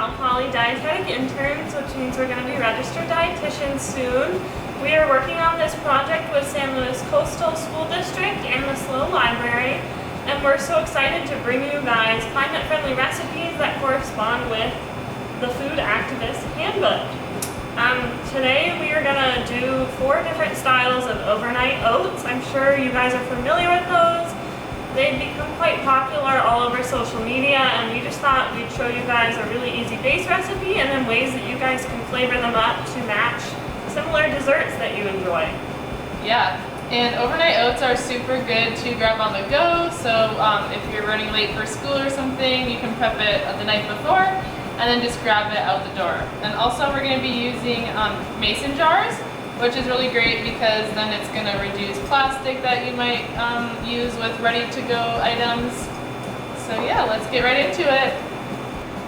Mount Holly dietetic interns, which means we're going to be registered dietitians soon. We are working on this project with San Luis Coastal School District and the State Librarian, and we're so excited to bring you guys climate-friendly recipes that correspond with the Food Activist Handbook. Today we are going to do 4 different styles of overnight oats. I'm sure you guys are familiar with those. They've become quite popular all over social media, and we just thought we'd show you guys a really easy base recipe and then ways that you guys can flavor them up to match similar desserts that you enjoy. Yeah, and overnight oats are super good to grab on the go, so if you're running late for school or something, you can prep it the night before and then just grab it out the door. And also we're going to be using mason jars, which is really great because then it's going to reduce plastic that you might use with ready-to-go items. So yeah, let's get right into it.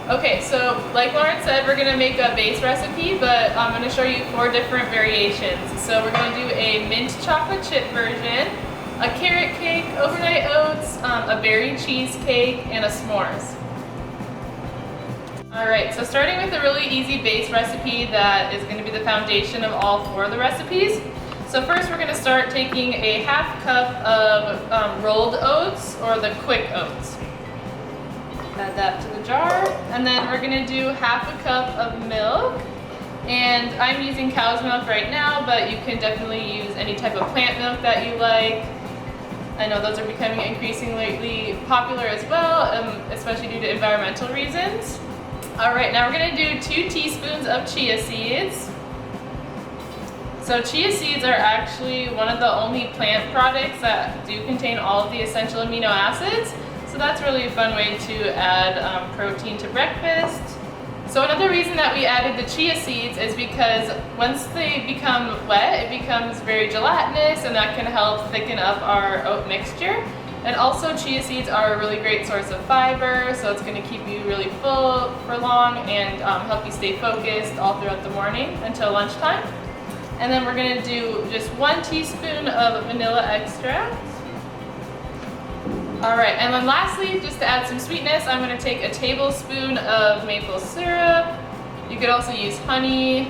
Okay, so like Lauren said, we're going to make a base recipe, but I'm going to show you 4 different variations. So we're going to do a mint chocolate chip version, a carrot cake, overnight oats, a berry cheesecake, and a s'mores. Alright, so starting with a really easy base recipe that is going to be the foundation of all 4 of the recipes. So first we're going to start taking a half cup of rolled oats or the quick oats. Add that to the jar, and then we're going to do half a cup of milk. And I'm using cow's milk right now, but you can definitely use any type of plant milk that you like. I know those are becoming increasingly popular as well, especially due to environmental reasons. Alright, now we're going to do 2 teaspoons of chia seeds. So chia seeds are actually one of the only plant products that do contain all of the essential amino acids. So that's really a fun way to add protein to breakfast. So another reason that we added the chia seeds is because once they become wet, it becomes very gelatinous, and that can help thicken up our oat mixture. And also chia seeds are a really great source of fiber, so it's going to keep you really full for long and help you stay focused all throughout the morning until lunchtime. And then we're going to do just 1 teaspoon of vanilla extract. Alright, and then lastly, just to add some sweetness, I'm going to take a tablespoon of maple syrup. You could also use honey.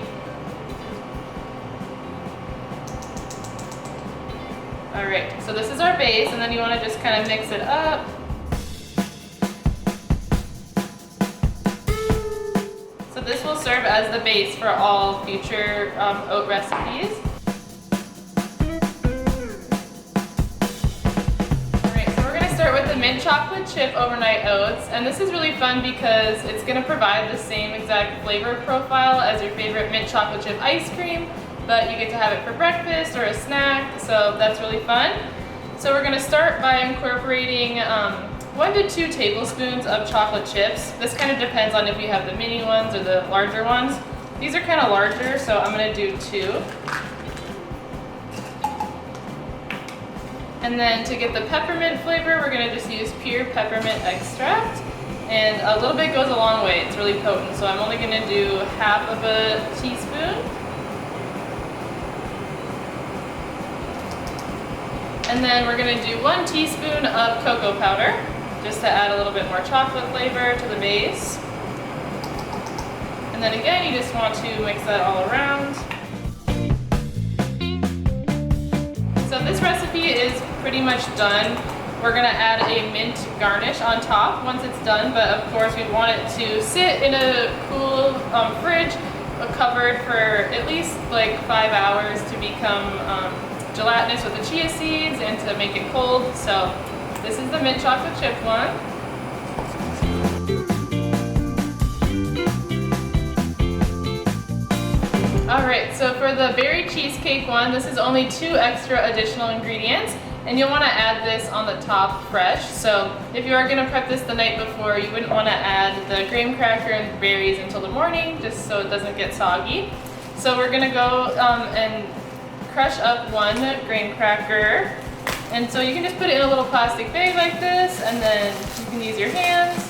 Alright, so this is our base, and then you want to just kind of mix it up. So this will serve as the base for all future oat recipes. Alright, so we're going to start with the mint chocolate chip overnight oats, and this is really fun because it's going to provide the same exact flavor profile as your favorite mint chocolate chip ice cream, but you get to have it for breakfast or a snack, so that's really fun. So we're going to start by incorporating 1 to 2 tablespoons of chocolate chips. This kind of depends on if you have the mini ones or the larger ones. These are kind of larger, so I'm going to do 2. And then to get the peppermint flavor, we're going to just use pure peppermint extract. And a little bit goes a long way. It's really potent, so I'm only going to do half of a teaspoon. And then we're going to do 1 teaspoon of cocoa powder, just to add a little bit more chocolate flavor to the base. And then again, you just want to mix that all around. So this recipe is pretty much done. We're going to add a mint garnish on top once it's done, but of course we want it to sit in a cool fridge, covered for at least like 5 hours to become gelatinous with the chia seeds and to make it cold. So this is the mint chocolate chip one. Alright, so for the berry cheesecake one, this is only 2 extra additional ingredients, and you'll want to add this on the top fresh. So if you are going to prep this the night before, you wouldn't want to add the graham cracker and the berries until the morning, just so it doesn't get soggy. So we're going to go and crush up 1 graham cracker, and so you can just put it in a little plastic bag like this, and then you can use your hands.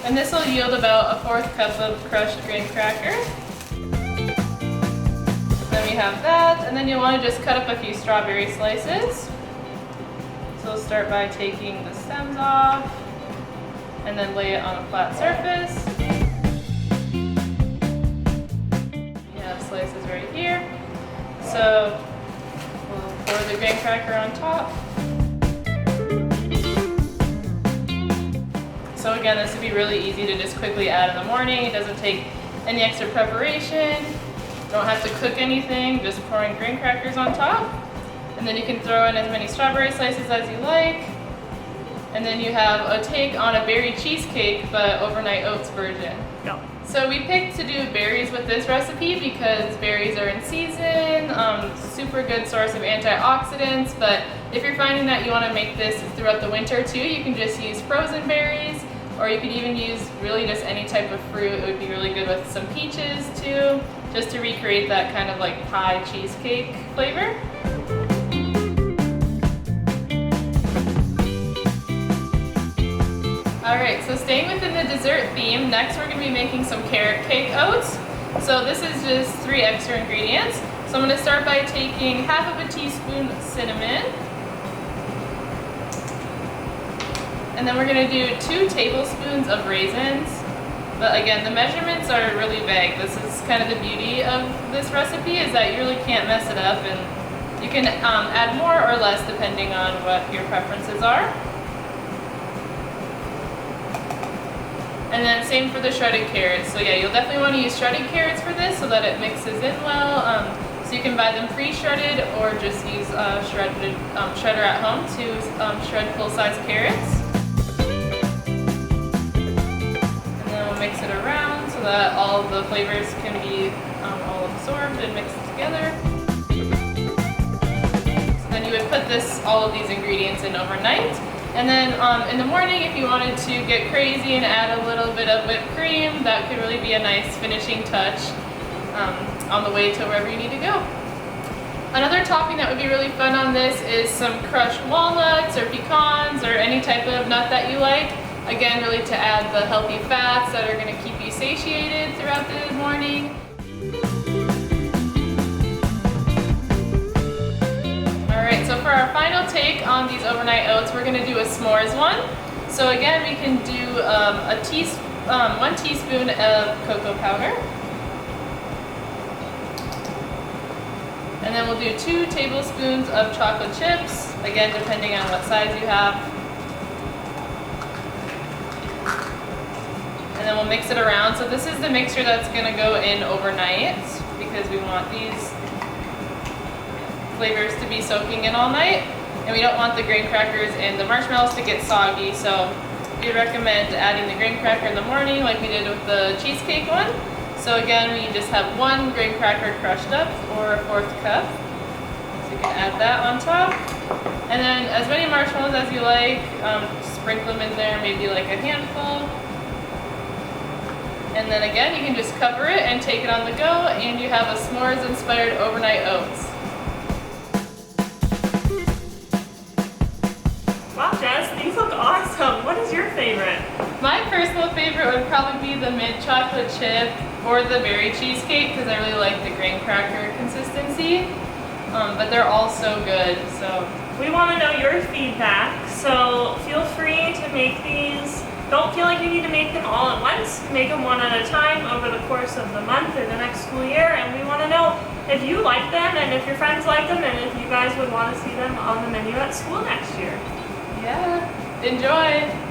And this will yield about a 1/4 cup of crushed graham cracker. Then we have that, and then you'll want to just cut up a few strawberry slices. So we'll start by taking the stems off. and then lay it on a flat surface. You have slices right here. So we'll pour the graham cracker on top. So again, this would be really easy to just quickly add in the morning. It doesn't take any extra preparation. Don't have to cook anything, just pouring graham crackers on top. And then you can throw in as many strawberry slices as you like. And then you have a take on a berry cheesecake, but overnight oats version. Go. So we picked to do berries with this recipe because berries are in season, super good source of antioxidants, but if you're finding that you want to make this throughout the winter too, you can just use frozen berries, or you could even use really just any type of fruit. It would be really good with some peaches too, just to recreate that kind of like pie cheesecake flavor. Alright, so staying within the dessert theme, next we're going to be making some carrot cake oats. So this is just 3 extra ingredients. So I'm going to start by taking half of a teaspoon cinnamon. And then we're going to do 2 tablespoons of raisins. But again, the measurements are really vague. This is kind of the beauty of this recipe, is that you really can't mess it up, and you can add more or less depending on what your preferences are. And then same for the shredded carrots. So yeah, you'll definitely want to use shredded carrots for this so that it mixes in well. So you can buy them pre-shredded or just use shredder at home to shred full-size carrots. And then we'll mix it around so that all of the flavors can be all absorbed and mixed together. So then you would put all of these ingredients in overnight. And then in the morning, if you wanted to get crazy and add a little bit of whipped cream, that could really be a nice finishing touch on the way to wherever you need to go. Another topping that would be really fun on this is some crushed walnuts or pecans or any type of nut that you like. Again, really to add the healthy fats that are going to keep you satiated throughout the morning. Alright, so for our final take on these overnight oats, we're going to do a s'mores one. So again, we can do 1 teaspoon of cocoa powder. And then we'll do 2 tablespoons of chocolate chips, again depending on what size you have. And then we'll mix it around. So this is the mixture that's going to go in overnight because we want these flavors to be soaking in all night, and we don't want the graham crackers and the marshmallows to get soggy, so we recommend adding the graham cracker in the morning like we did with the cheesecake one. So again, we just have 1 graham cracker crushed up, or a 1/4 cup, so you can add that on top, and then as many marshmallows as you like, sprinkle them in there, maybe like a handful, and then again you can just cover it and take it on the go, and you have a s'mores inspired overnight oats. Wow, Jess, these look awesome. What is your favorite? My personal favorite would probably be the mint chocolate chip or the berry cheesecake because I really like the graham cracker consistency. But they're all so good. So We want to know your feedback, so feel free to make these. Don't feel like you need to make them all at once. Make them one at a time over the course of the month or the next school year, and we want to know if you like them and if your friends like them and if you guys would want to see them on the menu at school next year. yeah, enjoy!